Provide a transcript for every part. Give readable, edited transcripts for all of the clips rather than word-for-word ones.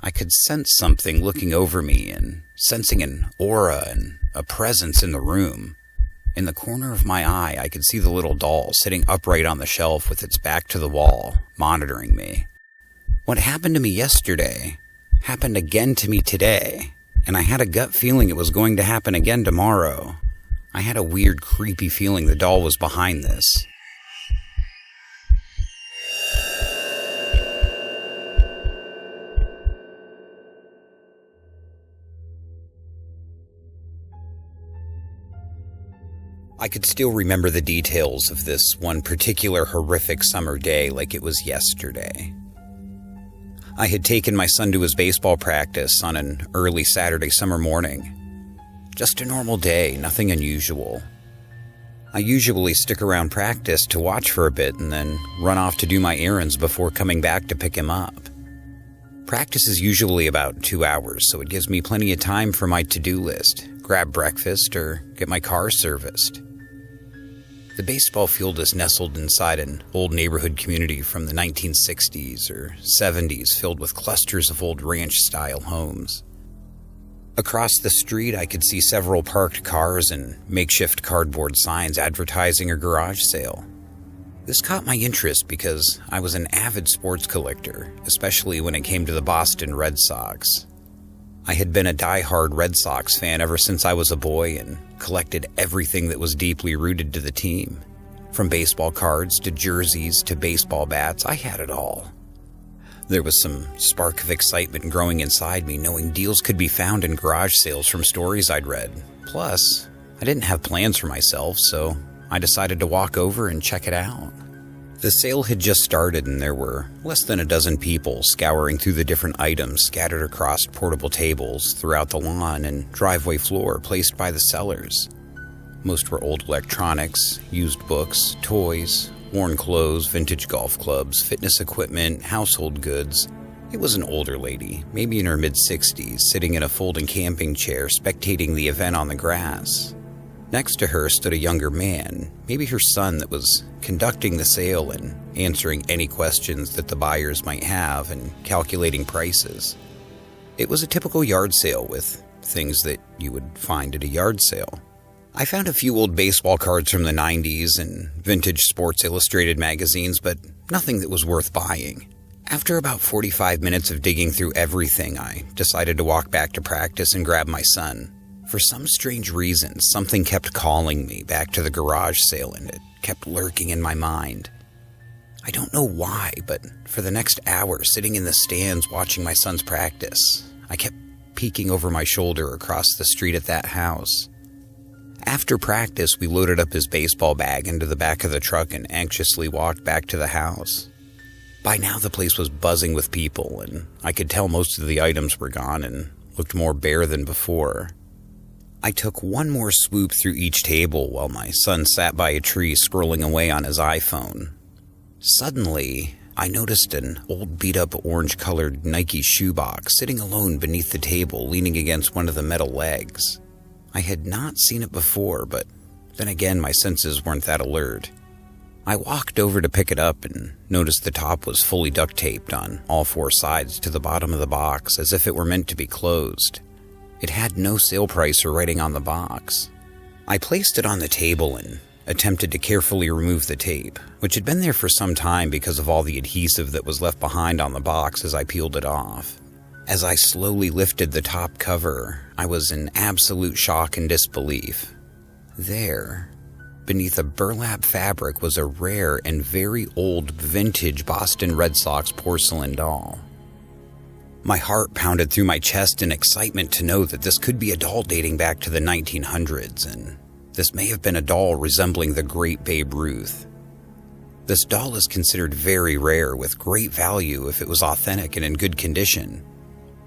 I could sense something looking over me and sensing an aura and a presence in the room. In the corner of my eye, I could see the little doll sitting upright on the shelf with its back to the wall, monitoring me. What happened to me yesterday happened again to me today, and I had a gut feeling it was going to happen again tomorrow. I had a weird, creepy feeling the doll was behind this. I could still remember the details of this one particular horrific summer day like it was yesterday. I had taken my son to his baseball practice on an early Saturday summer morning. Just a normal day, nothing unusual. I usually stick around practice to watch for a bit and then run off to do my errands before coming back to pick him up. Practice is usually about 2 hours, so it gives me plenty of time for my to-do list, grab breakfast, or get my car serviced. The baseball field is nestled inside an old neighborhood community from the 1960s or 70s filled with clusters of old ranch-style homes. Across the street, I could see several parked cars and makeshift cardboard signs advertising a garage sale. This caught my interest because I was an avid sports collector, especially when it came to the Boston Red Sox. I had been a die-hard Red Sox fan ever since I was a boy and collected everything that was deeply rooted to the team. From baseball cards to jerseys to baseball bats, I had it all. There was some spark of excitement growing inside me, knowing deals could be found in garage sales from stories I'd read. Plus, I didn't have plans for myself, so I decided to walk over and check it out. The sale had just started and there were less than a dozen people scouring through the different items scattered across portable tables throughout the lawn and driveway floor placed by the sellers. Most were old electronics, used books, toys, worn clothes, vintage golf clubs, fitness equipment, household goods. It was an older lady, maybe in her mid-60s, sitting in a folding camping chair spectating the event on the grass. Next to her stood a younger man, maybe her son, that was conducting the sale and answering any questions that the buyers might have and calculating prices. It was a typical yard sale with things that you would find at a yard sale. I found a few old baseball cards from the 90s and vintage Sports Illustrated magazines, but nothing that was worth buying. After about 45 minutes of digging through everything, I decided to walk back to practice and grab my son. For some strange reason, something kept calling me back to the garage sale, and it kept lurking in my mind. I don't know why, but for the next hour, sitting in the stands watching my son's practice, I kept peeking over my shoulder across the street at that house. After practice, we loaded up his baseball bag into the back of the truck and anxiously walked back to the house. By now, the place was buzzing with people, and I could tell most of the items were gone and looked more bare than before. I took one more swoop through each table while my son sat by a tree scrolling away on his iPhone. Suddenly, I noticed an old beat-up orange-colored Nike shoebox sitting alone beneath the table, leaning against one of the metal legs. I had not seen it before, but then again my senses weren't that alert. I walked over to pick it up and noticed the top was fully duct-taped on all four sides to the bottom of the box, as if it were meant to be closed. It had no sale price or writing on the box. I placed it on the table and attempted to carefully remove the tape, which had been there for some time because of all the adhesive that was left behind on the box as I peeled it off. As I slowly lifted the top cover, I was in absolute shock and disbelief. There, beneath a burlap fabric, was a rare and very old vintage Boston Red Sox porcelain doll. My heart pounded through my chest in excitement to know that this could be a doll dating back to the 1900s, and this may have been a doll resembling the great Babe Ruth. This doll is considered very rare, with great value if it was authentic and in good condition.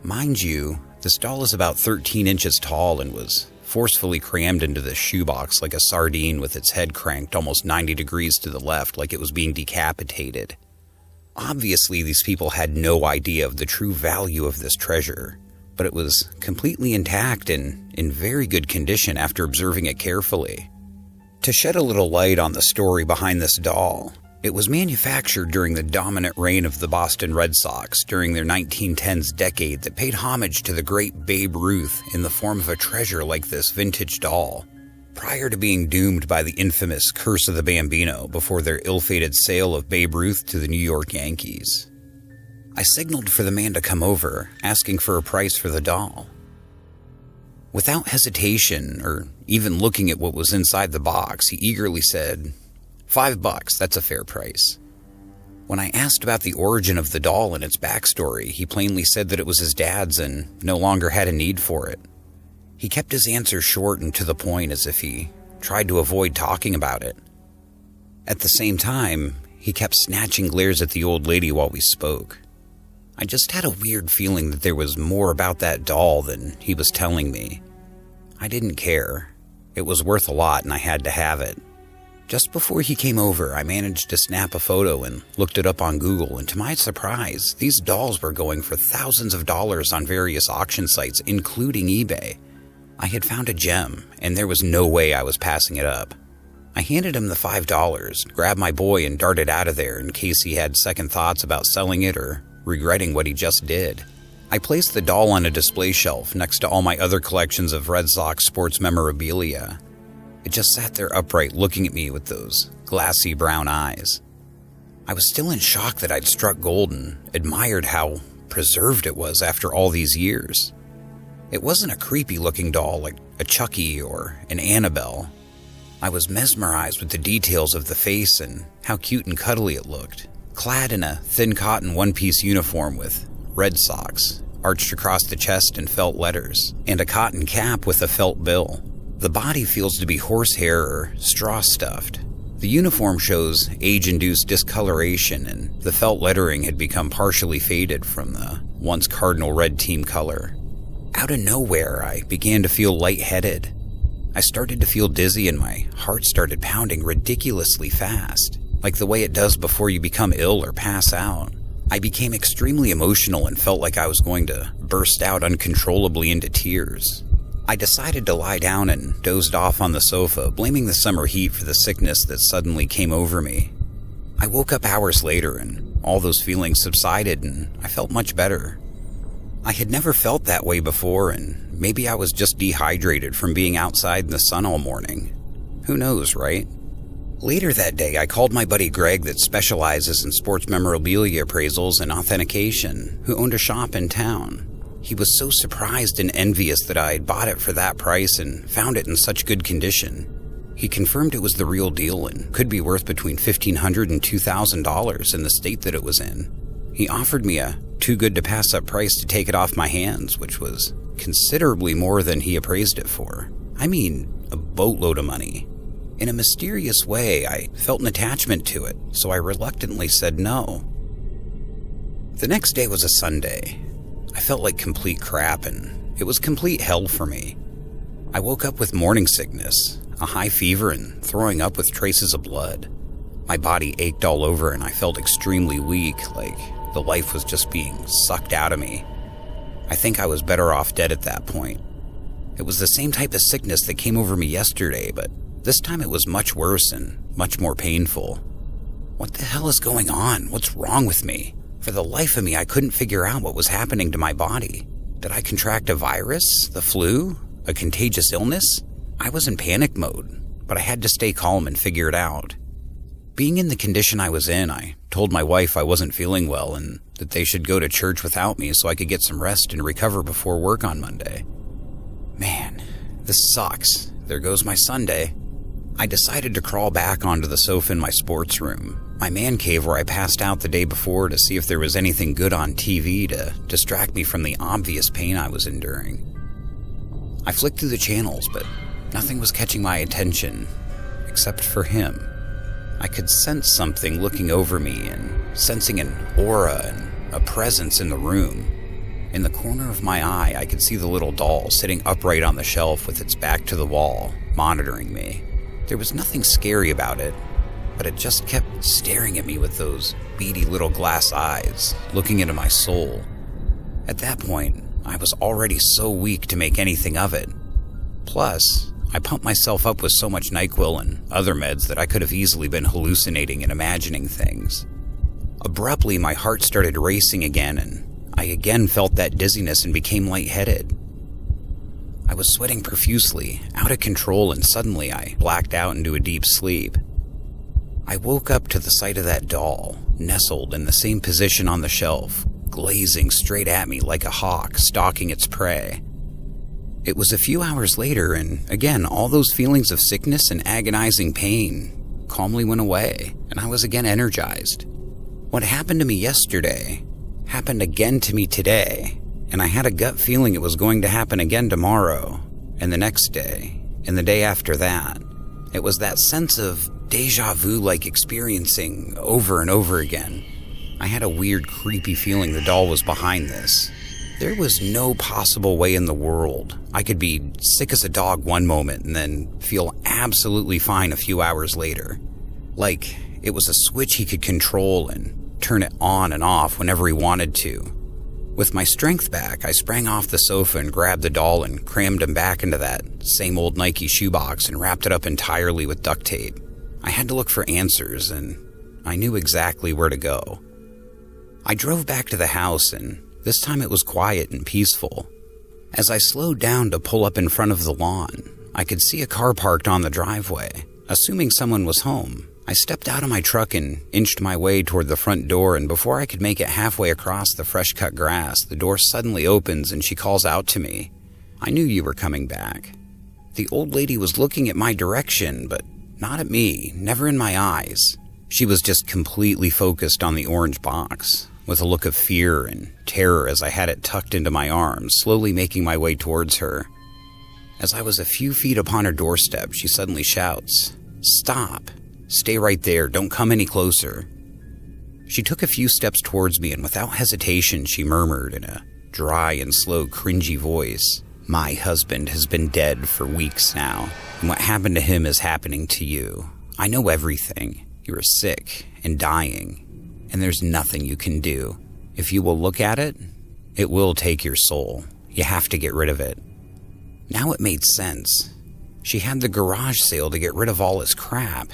Mind you, this doll is about 13 inches tall and was forcefully crammed into the shoebox like a sardine, with its head cranked almost 90 degrees to the left like it was being decapitated. Obviously, these people had no idea of the true value of this treasure, but it was completely intact and in very good condition after observing it carefully. To shed a little light on the story behind this doll, It was manufactured during the dominant reign of the Boston Red Sox during their 1910s decade that paid homage to the great Babe Ruth in the form of a treasure like this vintage doll, prior to being doomed by the infamous Curse of the Bambino before their ill-fated sale of Babe Ruth to the New York Yankees. I signaled for the man to come over, asking for a price for the doll. Without hesitation, or even looking at what was inside the box, he eagerly said, $5, that's a fair price. When I asked about the origin of the doll and its backstory, he plainly said that it was his dad's and no longer had a need for it. He kept his answer short and to the point, as if he tried to avoid talking about it. At the same time, he kept snatching glares at the old lady while we spoke. I just had a weird feeling that there was more about that doll than he was telling me. I didn't care. It was worth a lot and I had to have it. Just before he came over, I managed to snap a photo and looked it up on Google, and to my surprise, these dolls were going for thousands of dollars on various auction sites, including eBay. I had found a gem, and there was no way I was passing it up. I handed him the $5, grabbed my boy, and darted out of there in case he had second thoughts about selling it or regretting what he just did. I placed the doll on a display shelf next to all my other collections of Red Sox sports memorabilia. It just sat there upright looking at me with those glassy brown eyes. I was still in shock that I'd struck gold and admired how preserved it was after all these years. It wasn't a creepy-looking doll like a Chucky or an Annabelle. I was mesmerized with the details of the face and how cute and cuddly it looked, clad in a thin cotton one-piece uniform with Red Sox arched across the chest in felt letters, and a cotton cap with a felt bill. The body feels to be horsehair or straw-stuffed. The uniform shows age-induced discoloration, and the felt lettering had become partially faded from the once cardinal red team color. Out of nowhere, I began to feel lightheaded. I started to feel dizzy and my heart started pounding ridiculously fast, like the way it does before you become ill or pass out. I became extremely emotional and felt like I was going to burst out uncontrollably into tears. I decided to lie down and dozed off on the sofa, blaming the summer heat for the sickness that suddenly came over me. I woke up hours later and all those feelings subsided and I felt much better. I had never felt that way before, and maybe I was just dehydrated from being outside in the sun all morning. Who knows, right? Later that day, I called my buddy Greg that specializes in sports memorabilia appraisals and authentication, who owned a shop in town. He was so surprised and envious that I had bought it for that price and found it in such good condition. He confirmed it was the real deal and could be worth between $1,500 and $2,000 in the state that it was in. He offered me a too-good-to-pass-up price to take it off my hands, which was considerably more than he appraised it for. I mean, a boatload of money. In a mysterious way, I felt an attachment to it, so I reluctantly said no. The next day was a Sunday. I felt like complete crap, and it was complete hell for me. I woke up with morning sickness, a high fever, and throwing up with traces of blood. My body ached all over, and I felt extremely weak, like the life was just being sucked out of me. I think I was better off dead at that point. It was the same type of sickness that came over me yesterday, but this time it was much worse and much more painful. What the hell is going on? What's wrong with me? For the life of me, I couldn't figure out what was happening to my body. Did I contract a virus? The flu? A contagious illness? I was in panic mode, but I had to stay calm and figure it out. Being in the condition I was in, I told my wife I wasn't feeling well and that they should go to church without me so I could get some rest and recover before work on Monday. Man, this sucks. There goes my Sunday. I decided to crawl back onto the sofa in my sports room, my man cave where I passed out the day before, to see if there was anything good on TV to distract me from the obvious pain I was enduring. I flicked through the channels, but nothing was catching my attention, except for him. I could sense something looking over me and sensing an aura and a presence in the room. In the corner of my eye, I could see the little doll sitting upright on the shelf with its back to the wall, monitoring me. There was nothing scary about it, but it just kept staring at me with those beady little glass eyes, looking into my soul. At that point, I was already so weak to make anything of it. Plus, I pumped myself up with so much NyQuil and other meds that I could have easily been hallucinating and imagining things. Abruptly, my heart started racing again, and I again felt that dizziness and became lightheaded. I was sweating profusely, out of control, and suddenly I blacked out into a deep sleep. I woke up to the sight of that doll, nestled in the same position on the shelf, glazing straight at me like a hawk stalking its prey. It was a few hours later, and again, all those feelings of sickness and agonizing pain calmly went away, and I was again energized. What happened to me yesterday happened again to me today, and I had a gut feeling it was going to happen again tomorrow, and the next day, and the day after that. It was that sense of deja vu-like experiencing over and over again. I had a weird, creepy feeling the doll was behind this. There was no possible way in the world I could be sick as a dog one moment and then feel absolutely fine a few hours later. Like it was a switch he could control and turn it on and off whenever he wanted to. With my strength back, I sprang off the sofa and grabbed the doll and crammed him back into that same old Nike shoebox and wrapped it up entirely with duct tape. I had to look for answers, and I knew exactly where to go. I drove back to the house, and this time it was quiet and peaceful. As I slowed down to pull up in front of the lawn, I could see a car parked on the driveway. Assuming someone was home, I stepped out of my truck and inched my way toward the front door, and before I could make it halfway across the fresh-cut grass, the door suddenly opens and she calls out to me. "I knew you were coming back." The old lady was looking at my direction, but not at me, never in my eyes. She was just completely focused on the orange box, with a look of fear and terror as I had it tucked into my arms, slowly making my way towards her. As I was a few feet upon her doorstep, she suddenly shouts, "Stop! Stay right there, don't come any closer." She took a few steps towards me, and without hesitation she murmured in a dry and slow, cringy voice, "My husband has been dead for weeks now, and what happened to him is happening to you. I know everything. You are sick and dying, and there's nothing you can do. If you will look at it, it will take your soul. You have to get rid of it." Now it made sense. She had the garage sale to get rid of all his crap.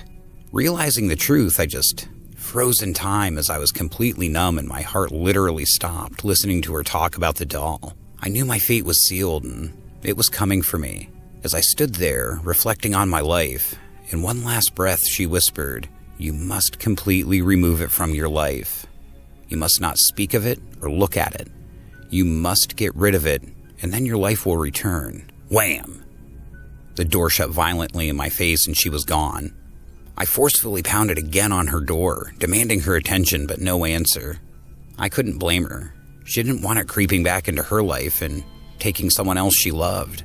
Realizing the truth, I just froze in time as I was completely numb and my heart literally stopped listening to her talk about the doll. I knew my fate was sealed and it was coming for me. As I stood there, reflecting on my life, in one last breath she whispered, "You must completely remove it from your life. You must not speak of it or look at it. You must get rid of it, and then your life will return." Wham! The door shut violently in my face and she was gone. I forcefully pounded again on her door, demanding her attention, but no answer. I couldn't blame her. She didn't want it creeping back into her life and taking someone else she loved.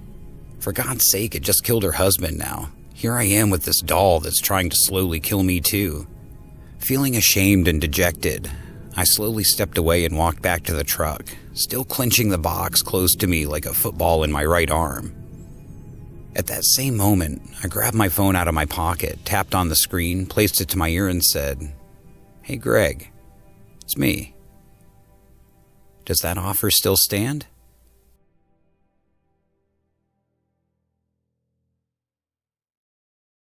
For God's sake, it just killed her husband now. Here I am with this doll that's trying to slowly kill me too. Feeling ashamed and dejected, I slowly stepped away and walked back to the truck, still clenching the box close to me like a football in my right arm. At that same moment, I grabbed my phone out of my pocket, tapped on the screen, placed it to my ear and said, "Hey Greg, it's me. Does that offer still stand?"